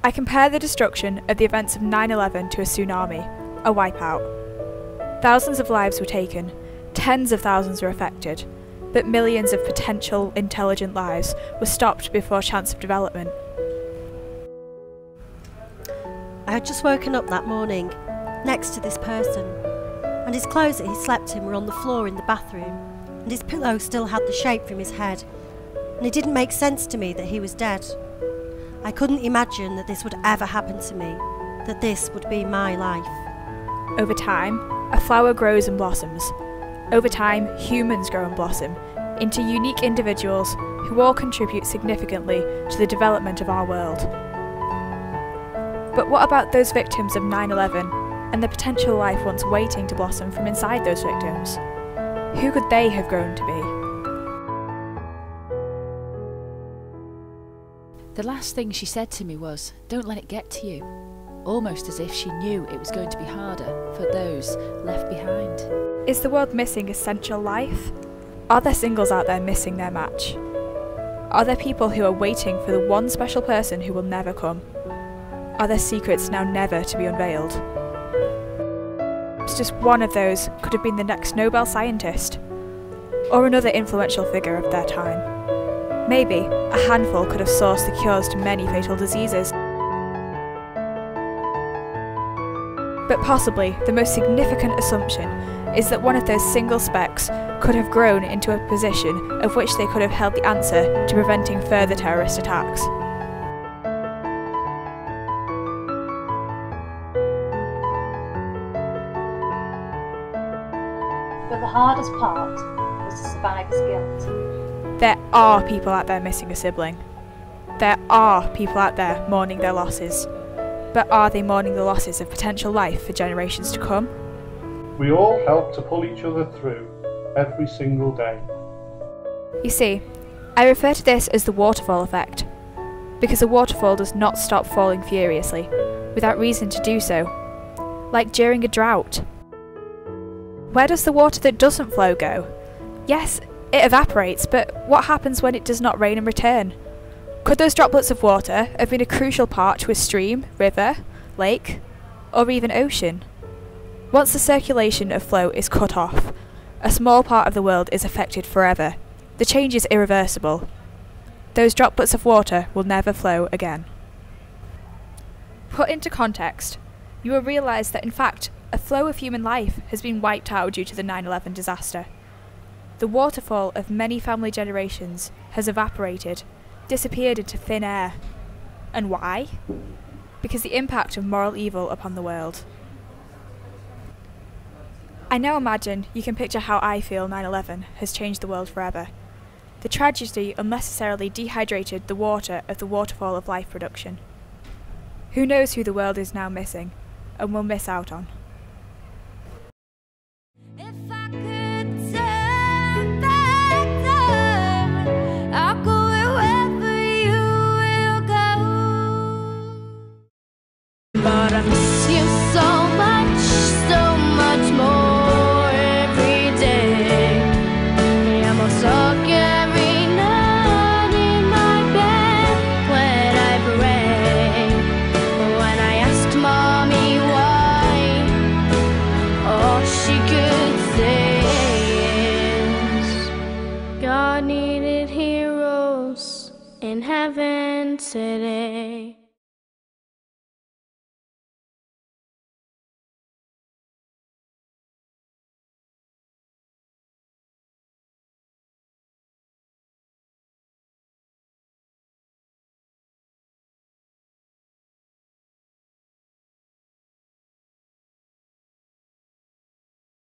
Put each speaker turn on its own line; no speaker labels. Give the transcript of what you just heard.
I compare the destruction of the events of 9/11 to a tsunami, a wipeout. Thousands of lives were taken, tens of thousands were affected, but millions of potential intelligent lives were stopped before chance of development.
I had just woken up that morning, next to this person, and his clothes that he slept in were on the floor in the bathroom, and his pillow still had the shape from his head, and it didn't make sense to me that he was dead. I couldn't imagine that this would ever happen to me, that this would be my life.
Over time, a flower grows and blossoms. Over time, humans grow and blossom into unique individuals who all contribute significantly to the development of our world. But what about those victims of 9/11 and the potential life once waiting to blossom from inside those victims? Who could they have grown to be?
The last thing she said to me was, "Don't let it get to you," almost as if she knew it was going to be harder for those left behind.
Is the world missing essential life? Are there singles out there missing their match? Are there people who are waiting for the one special person who will never come? Are there secrets now never to be unveiled? Just one of those could have been the next Nobel scientist, or another influential figure of their time. Maybe a handful could have sourced the cures to many fatal diseases. But possibly the most significant assumption is that one of those single specks could have grown into a position of which they could have held the answer to preventing further terrorist attacks.
But the hardest part was the survivor's guilt.
There are people out there missing a sibling. There are people out there mourning their losses. But are they mourning the losses of potential life for generations to come?
We all help to pull each other through every single day.
You see, I refer to this as the waterfall effect, because a waterfall does not stop falling furiously, without reason to do so, like during a drought. Where does the water that doesn't flow go? Yes, it evaporates, but what happens when it does not rain in return? Could those droplets of water have been a crucial part to a stream, river, lake, or even ocean? Once the circulation of flow is cut off, a small part of the world is affected forever. The change is irreversible. Those droplets of water will never flow again. Put into context, you will realise that in fact, a flow of human life has been wiped out due to the 9/11 disaster. The waterfall of many family generations has evaporated, disappeared into thin air. And why? Because the impact of moral evil upon the world. I now imagine you can picture how I feel 9/11 has changed the world forever. The tragedy unnecessarily dehydrated the water of the waterfall of life production. Who knows who the world is now missing, and will miss out on.
But I miss you so much more every day. I'm all stuck every night in my bed when I pray. When I asked Mommy why, all she could say is God needed heroes in heaven today.